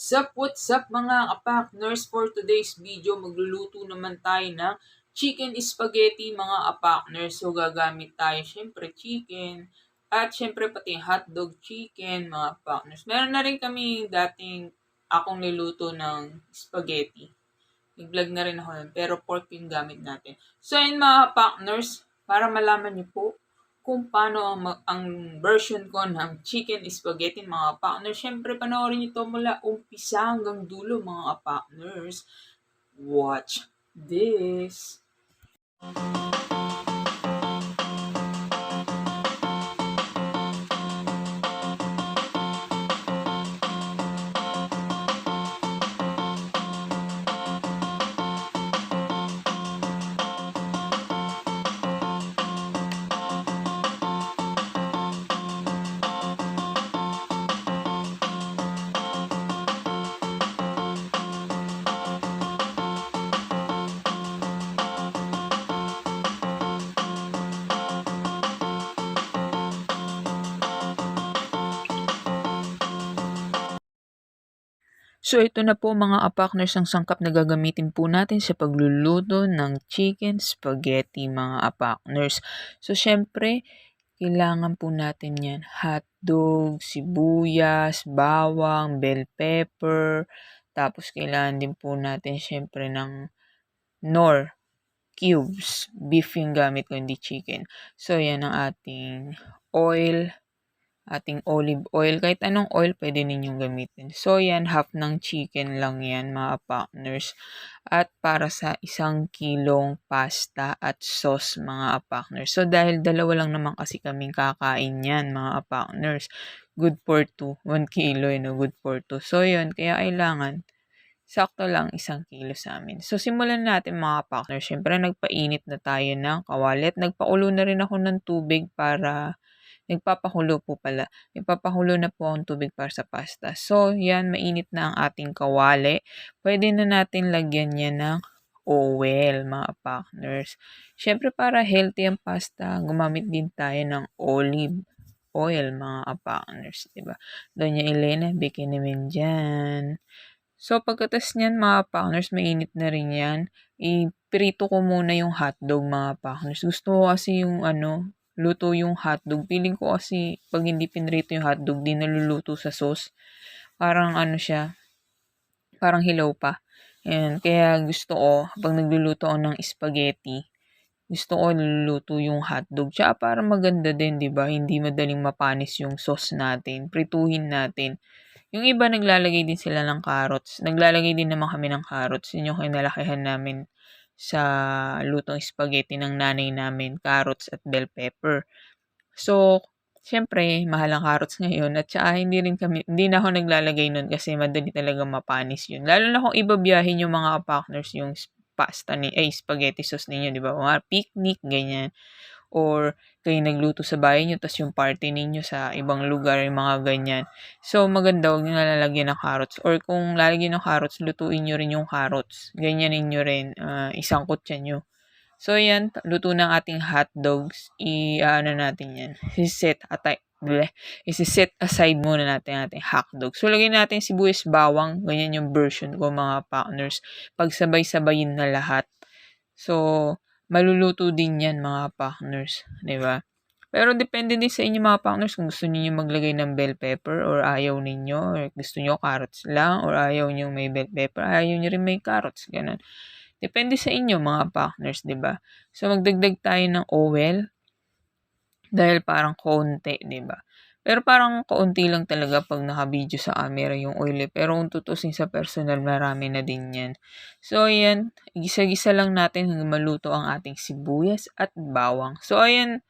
What's up mga kapakners? For today's video, magluluto naman tayo ng chicken spaghetti mga kapakners. So gagamit tayo syempre chicken at syempre pati hotdog chicken mga kapakners. Meron na rin kami dating akong niluto ng spaghetti. Nag-vlog na rin ako nun, pero pork yung gamit natin. So ayun mga partners, para malaman niyo po kung paano ang version ko ng chicken spaghetti mga partners. Siyempre panoorin niyo to mula umpisa hanggang dulo mga partners. Watch this! So ito na po mga apakners ang sangkap na gagamitin po natin sa pagluluto ng chicken spaghetti mga apakners. So syempre, kailangan po natin yan hotdog, sibuyas, bawang, bell pepper, tapos kailangan din po natin syempre ng nor cubes. Beef yung gamit ko, hindi chicken. So yan ang ating oil, ating olive oil, kahit anong oil pwede ninyong gamitin. So yan, half ng chicken lang yan mga partners. At para sa 1 kilong pasta at sauce mga partners. So dahil dalawa lang naman kasi kaming kakain yan mga partners. Good for 2. 1 kilo yun, good for 2. So yun, kaya kailangan sakto lang 1 kilo sa amin. So simulan natin mga partners. Siyempre nagpainit na tayo ng kawali at nagpakulo na rin ako ng tubig para nagpapakulo po pala. Nagpapakulo na po ang tubig para sa pasta. So, yan, mainit na ang ating kawali. Pwede na natin lagyan yan ng oil, mga partners. Siyempre, para healthy ang pasta, gumamit din tayo ng olive oil, mga partners. Diba? Doña Elena, bikin namin dyan. So, pagkatas niyan, mga partners, mainit na rin yan. Iprito ko muna yung hotdog, mga partners. Gusto ko kasi yung luto yung hotdog. Feeling ko kasi pag hindi pinrito yung hotdog, di naluluto sa sauce. Parang siya, parang hilaw pa. And kaya gusto ko, pag nagluluto ako ng spaghetti, gusto ko niluluto yung hotdog. Tsaka para maganda din, di ba? Hindi madaling mapanis yung sauce natin. Prituhin natin. Yung iba naglalagay din sila ng carrots. Naglalagay din naman kami ng carrots. Yun yung kinalakihan namin sa lutong spaghetti ng nanay namin, carrots at bell pepper. So, syempre, mahal ang carrots ngayon at saka hindi na ako naglalagay nun kasi madali talaga mapanis yun. Lalo na kung ibabiyahin yung mga partners yung spaghetti sauce ninyo, di ba? Mga picnic, ganyan. Or kayo nagluto sa bahay nyo, tas yung party ninyo sa ibang lugar, yung mga ganyan. So, maganda, huwag nyo nalalagyan ng carrots. Or kung lalagyan ng carrots, lutuin nyo rin yung carrots. Ganyanin nyo rin, isangkot yan nyo. So, yan, luto ng ating hot dogs. Natin yan. Isi-set aside muna natin ang ating hot dog. So, lagyan natin sibuyas bawang. Ganyan yung version ko, mga partners. Pagsabay-sabayin na lahat. So, maluluto din yan, mga partners. Diba? Pero depende din sa inyo, mga partners, kung gusto niyo maglagay ng bell pepper or ayaw ninyo, or gusto niyo carrots lang, or ayaw niyo may bell pepper, ayaw niyo rin may carrots, ganun. Depende sa inyo, mga partners, 'di ba? So magdagdag tayo ng oil dahil parang konti, 'di ba? Pero parang kaunti lang talaga pag naka-video sa camera yung oil. Pero kung tutusin sa personal, marami na din yan. So, ayan. Gisa-gisa lang natin hanggang maluto ang ating sibuyas at bawang. So, ayan.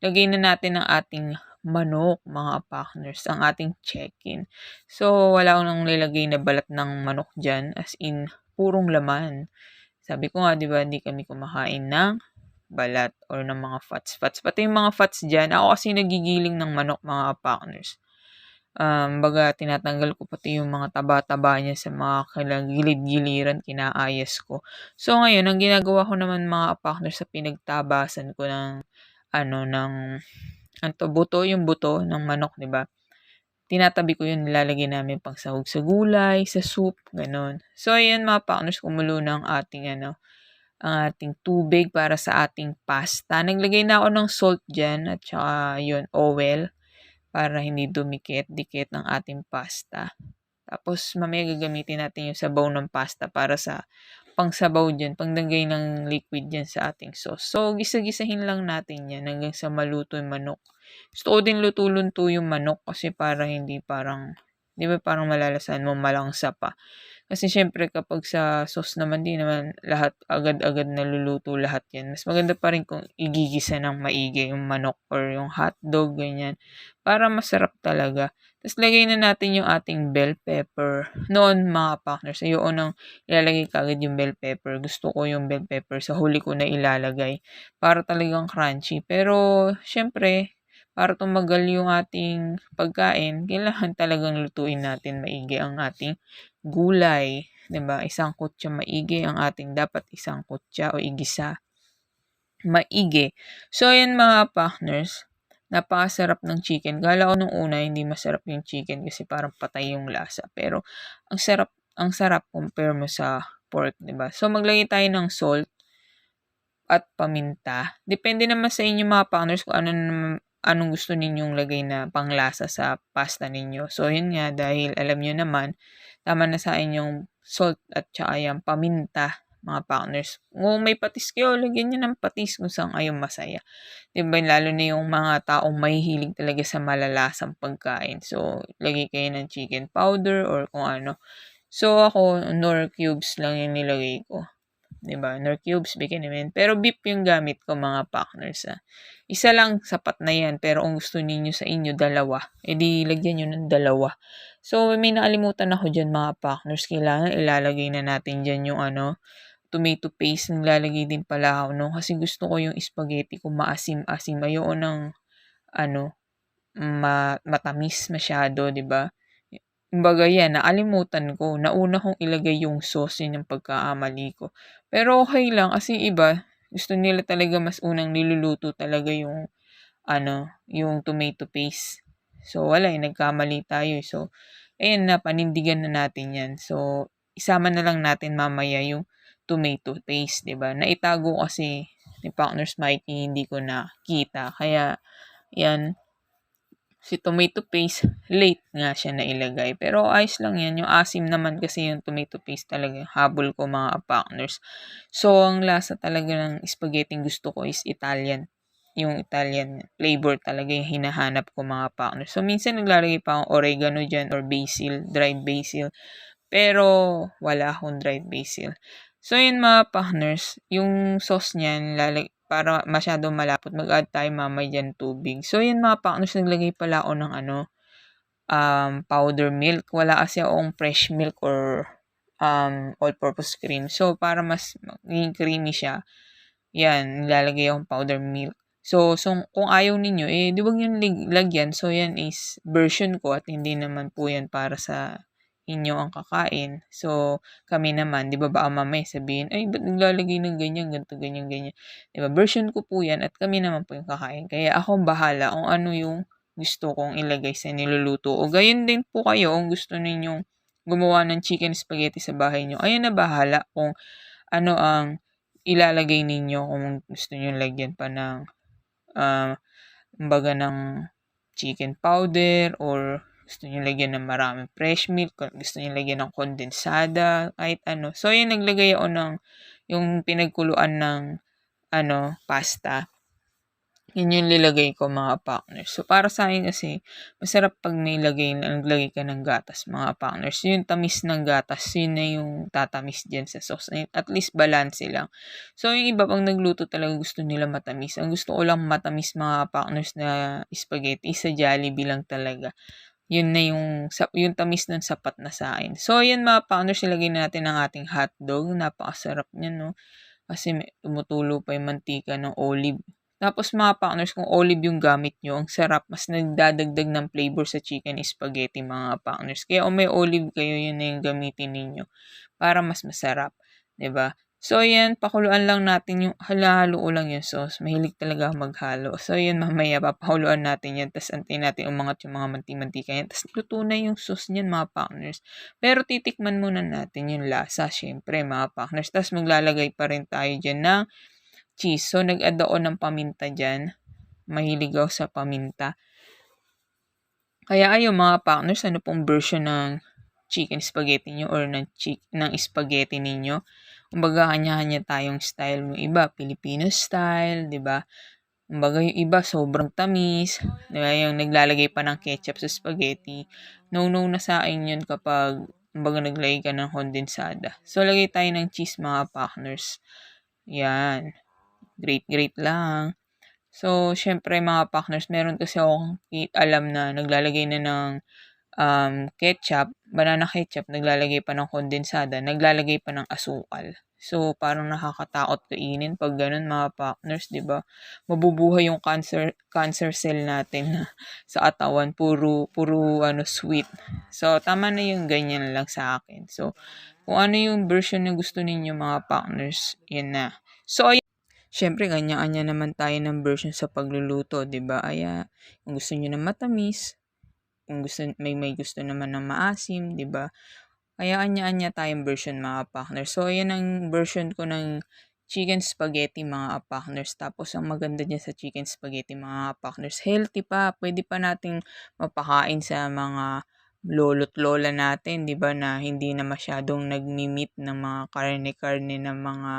Lagay na natin ang ating manok, mga partners, ang ating check-in. So, wala akong nang nilagay na balat ng manok dyan. As in, purong laman. Sabi ko nga, di ba, hindi kami kumakain ng balat or ng mga fats. Pati yung mga fats dyan, ako kasi nagigiling ng manok, mga partners. Baga, tinatanggal ko pati yung mga taba-taba niya sa mga gilid-giliran, kinaayas ko. So, ngayon, ang ginagawa ko naman, mga partners, sa pinagtabasan ko ng buto, yung buto ng manok, di ba? tinatabi ko yun, nilalagay namin pang sahog sa gulay, sa soup, gano'n. So ayan mga partners, kumulo na ang ating tubig para sa ating pasta. Naglagay na ako ng salt diyan at saka yun, oil para hindi dumikit-dikit ng ating pasta. Tapos mamaya gagamitin natin yung sabaw ng pasta para sa pangsabaw diyan, panglagay ng liquid diyan sa ating sauce. So gisa-gisahin lang natin 'yan hanggang sa maluto yung manok. Gusto ko din luto-luto yung manok kasi para hindi parang 'di ba parang malalasahan mo malangsa pa. Kasi siyempre kapag sa sauce naman, 'di naman lahat agad-agad naluluto lahat 'yan. Mas maganda pa rin kung igigisa ng maigi yung manok or yung hotdog, ganyan, para masarap talaga. Tapos lagay na natin yung ating bell pepper. Noon mga partners, ayoko nang ilalagay kaagad yung bell pepper. Gusto ko yung bell pepper sa huli ko na ilalagay para talagang crunchy. Pero siyempre, para tumagal yung ating pagkain, kailangan talagang lutuin natin maigi ang ating gulay, 'di ba? Isangkot siya maigi ang ating dapat isangkot siya o igisa maigi. So ayan mga partners, napakasarap ng chicken. Akala ko nung una hindi masarap yung chicken kasi parang patay yung lasa. Pero ang sarap compare mo sa pork, 'di ba? So maglagay tayo ng salt at paminta. Depende naman sa inyo mga partners kung anong gusto ninyong lagay na panglasa sa pasta ninyo. So yun nga, dahil alam niyo naman, tama na sa akin yung salt at saka yung paminta mga partners. Kung may patis kayo, lagyan nyo ng patis kung saan kayo masaya. Diba? Lalo na yung mga taong mahihilig talaga sa malalasang pagkain. So, lagay kayo ng chicken powder or kung ano. So, ako, nor cubes lang yung nilagay ko. 'Di ba? Nor cubes, bikini pero beef yung gamit ko mga partners, Isa lang sapat na 'yan, pero kung gusto ninyo sa inyo dalawa, edi lagyan niyo ng dalawa. So, may nakalimutan ako diyan mga partners, kailangan ilalagay na natin diyan yung tomato paste. Naglalagay din pala ako nun kasi gusto ko yung spaghetti ko maasim-asim. Ayoko ng matamis masyado, 'di ba? Kumbaga 'yan, nakalimutan ko. Nauna kong ilagay yung sauce, yun yung pagkakamali ko. Pero okay lang kasi iba, gusto nila talaga mas unang niluluto talaga yung tomato paste. So wala, nagkamali tayo, eh. So ayan na, panindigan na natin 'yan. So isama na lang natin mamaya yung tomato paste, 'di ba? Naitago kasi ni Partners Mikey, hindi ko nakita. Kaya 'yan, si tomato paste, late nga siya nailagay. Pero ayos lang yan. Yung asim naman kasi yung tomato paste talaga. Habol ko mga partners. So, ang lasa talaga ng spaghetti gusto ko is Italian. Yung Italian flavor talaga yung hinahanap ko mga partners. So, minsan naglalagay pa akong oregano dyan or basil, dried basil. Pero, wala akong dried basil. So, yun mga partners, yung sauce niyan, para masyadong malapot, mag-add tayo mamaya dyan tubig. So, yun mga partners, naglagay pala ako ng powder milk. Wala kasi akong fresh milk or all-purpose cream. So, para mas maging creamy siya, yan, nilalagay akong powder milk. So kung ayaw ninyo, di wag nyo lagyan. So, yan is version ko at hindi naman po yan para sa inyo ang kakain. So, kami naman, di ba baka mamaya sabihin, ay, ba't naglalagay ng ganyan, ganito, ganyan, ganyan. Di ba, version ko po yan at kami naman po yung kakain. Kaya ako bahala kung ano yung gusto kong ilagay sa niluluto. O gayon din po kayo kung gusto ninyong gumawa ng chicken spaghetti sa bahay nyo. Ayun na bahala kung ano ang ilalagay ninyo, kung gusto nyo lagyan pa ng kumbaga ng chicken powder or gusto niyo lagyan ng maraming fresh milk, gusto niyo lagyan ng kondensada, kahit ano. So, yun, naglagay ako ng yung pinagkuluan ng pasta. Yun yung nilagay ko mga partners. So, para sa akin kasi, masarap pag naglagay ka ng gatas mga partners. Yung tamis ng gatas, yun na yung tatamis dyan sa sauce. At least balance lang. So, yung iba pang nagluto talaga gusto nila matamis. Ang gusto ko lang matamis mga partners na spaghetti sa Jollibee lang talaga. Yun na yung tamis ng sapat na sa akin. So, yan mga partners, ilagay natin ang ating hotdog. Napakasarap niya, no? Kasi tumutulo pa yung mantika ng olive. Tapos mga partners, kung olive yung gamit nyo, ang sarap. Mas nagdadagdag ng flavor sa chicken spaghetti mga partners. Kaya kung may olive kayo, yun na yung gamitin ninyo para mas masarap. 'Di ba? So, ayan, pakuluan lang natin yung, halo ko lang yung sauce. Mahilig talaga ako maghalo. So, ayan, mamaya papakuluan natin yan. Tapos, antayin natin umangat yung mga manti-mantika yan. Tapos, luto na yung sauce niyan, mga partners. Pero, titikman muna natin yung lasa, syempre, mga partners. Tapos, maglalagay pa rin tayo dyan ng cheese. So, nag-add ako ng paminta dyan. Mahilig ako sa paminta. Kaya, ayun, mga partners, ano pong version ng chicken spaghetti nyo or ng spaghetti ninyo? Kumbaga, kanya-kanya tayong style. Yung iba, Filipino style, di ba? Kumbaga, yung iba, sobrang tamis. Di ba? Yung naglalagay pa ng ketchup sa spaghetti. No-no na sa akin yun kapag, kumbaga, naglagay ka ng kondensada. So, lagay tayo ng cheese, mga partners. Yan. Great lang. So, syempre, mga partners, meron kasi akong alam na naglalagay na ng ketchup, banana ketchup, naglalagay pa ng kondensada, naglalagay pa ng asukal. So, parang nakakatakot kainin pag ganun, mga partners, di ba? Mabubuhay yung cancer cell natin na sa katawan, puro sweet. So, tama na yung ganyan lang sa akin. So, kung ano yung version na gusto ninyo, mga partners, yun na. So, syempre, kanya-kanya naman tayo ng version sa pagluluto, di ba? Kaya, kung gusto niyo ng matamis, kung gusto, may gusto naman ng maasim, di ba? Kaya kanya-kanya tayong version, mga partners. So, ayan ang version ko ng chicken spaghetti, mga partners. Tapos, ang maganda dyan sa chicken spaghetti, mga partners, healthy pa. Pwede pa nating mapakain sa mga lolo't lola natin, di ba, na hindi na masyadong nagmi-meat ng mga karne-karne ng mga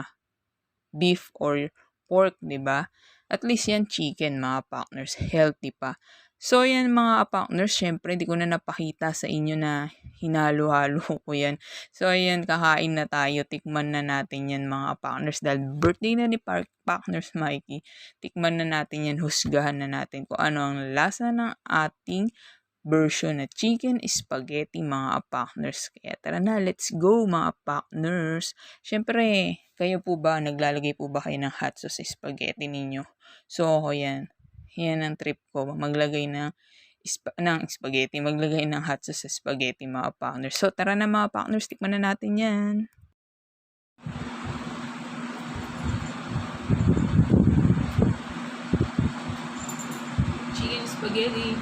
beef or pork, di ba? At least yan chicken, mga partners, healthy pa. So, yan mga partners, syempre, di ko na napakita sa inyo na hinalo-halo ko yan. So, ayan, kakain na tayo. Tikman na natin yan, mga partners. Dahil birthday na ni Partners Mikey. Tikman na natin yan, husgahan na natin kung ano ang lasa ng ating version na chicken spaghetti, mga partners. Kaya tara na, let's go, mga partners. Syempre, kayo po ba, naglalagay po ba kayo ng hot sauce sa spaghetti ninyo? So, ako yan. Yan ang trip ko. Maglagay ng spaghetti. Maglagay ng hot sauce sa spaghetti, mga partners. So, tara na, mga partners. Tikman na natin yan. Chicken spaghetti.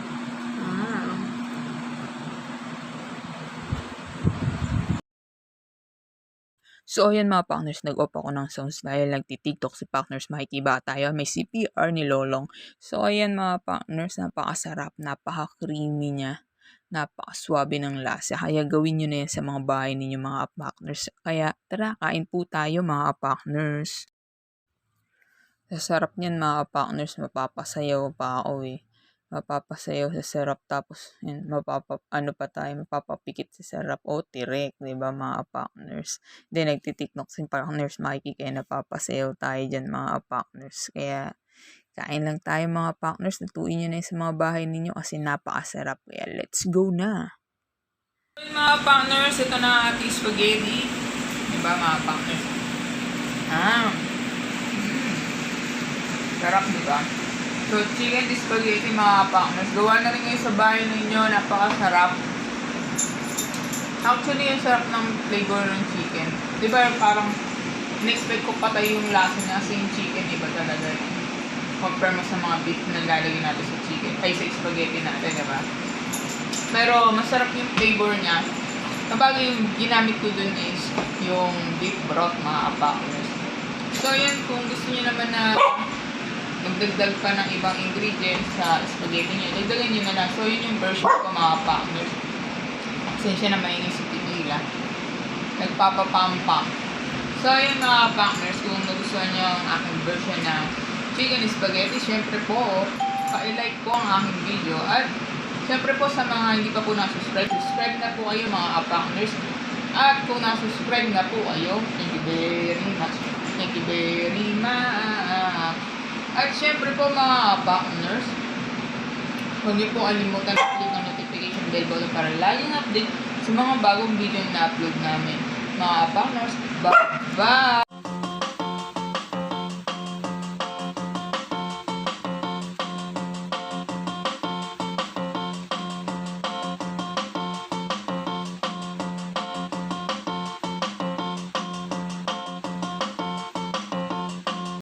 So, ayan, mga partners, nag-off ako ng sounds dahil nagti-TikTok si Partners Mikey ba tayo. May CPR ni Lolong. So, ayan, mga partners, napakasarap, napaka-creamy niya, napakaswabe ng lasa. Kaya gawin nyo na yan sa mga bahay ninyo, mga partners. Kaya tara, kain po tayo, mga partners. Sa sarap niyan, mga partners, mapapasayaw pa ako eh. Mapapasayaw sa sarap, tapos yun, mapapapikit sa sarap. O, tirek, di ba, mga partners? Then, nagtitiktok si Partners Mikey, kaya napapasayaw tayo dyan, mga partners. Kaya, kain lang tayo, mga partners. Lutuin nyo na yun sa mga bahay ninyo kasi napakasarap. Kaya, let's go na! So, mga partners, ito na ating spaghetti. Di ba, mga partners? Sarap, di ba? So, chicken spaghetti, mga partners. Gawa na rin ngayon sa bahay ninyo. Napakasarap. Actually, yung sarap ng flavor ng chicken. Di ba, parang in-expect ko patay yung lasa niya kasi yung chicken, iba talaga yun. Compare mo sa mga beef na lalagay natin sa chicken. Ay, sa spaghetti natin, di ba? Pero, masarap yung flavor niya. Kapag yung ginamit ko dun is yung beef broth, mga partners. So, yan, kung gusto niyo naman na magdagdag pa ng ibang ingredients sa spaghetti niyo, dagdagan niyo na lang. So, yun yung version ko, mga partners. Pasensya na maingay si Pipila. Nagpapapampam. So, yun, mga partners, kung nagustuhan niyo ang aking version ng chicken spaghetti, syempre po, pa-like po ang aking video. At, syempre po, sa mga hindi pa po na-subscribe, subscribe na po kayo, mga partners. At kung na-subscribe na po kayo, thank you very much. Thank you very much. At syempre po, mga partners, huwag niyo po kalimutan i-click ang notification bell button para laging update sa mga bagong video na upload namin. Mga partners, bye-bye!